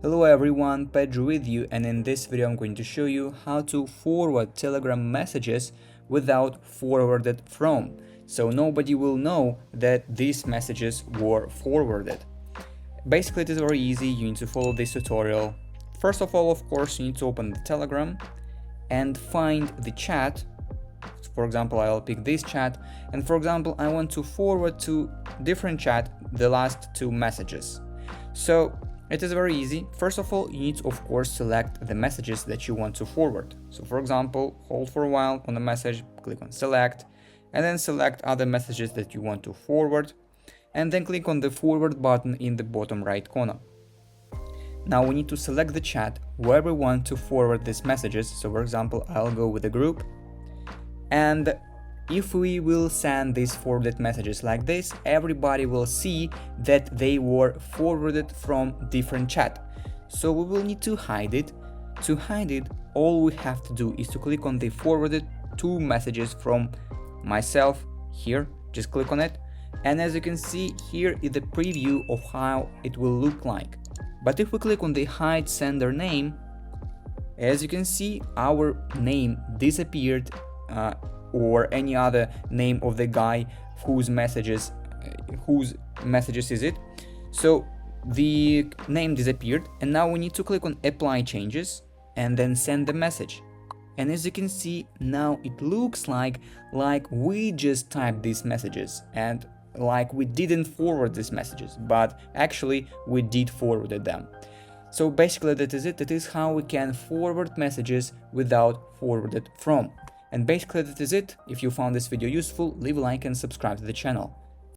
Hello everyone, Pedro with you, and in this video I'm going to show you how to forward Telegram messages without forwarded from. So nobody will know that these messages were forwarded. Basically it is very easy, you need to follow this tutorial. First of all, of course, you need to open the Telegram and find the chat. For example, I'll pick this chat, and for example, I want to forward to different chat the last two messages. So it is very easy. First of all, you need to, of course, select the messages that you want to forward. So for example, hold for a while on the message, click on select, and then select other messages that you want to forward, and then click on the forward button in the bottom right corner. Now we need to select the chat where we want to forward these messages. So for example, I'll go with the group, and if we will send these forwarded messages like this, everybody will see that they were forwarded from different chat. So we will need to hide it. To hide it, all we have to do is to click on the forwarded two messages from myself here. Just click on it, and as you can see, here is the preview of how it will look like. But if we click on the hide sender name, as you can see, our name disappeared, or any other name of the guy whose messages is it. So the name disappeared, and now we need to click on apply changes and then send the message. And as you can see, now it looks like we just typed these messages and like we didn't forward these messages, but actually we did forwarded them. So basically that is it. That is how we can forward messages without forwarded from. And basically that is it. If you found this video useful, leave a like and subscribe to the channel.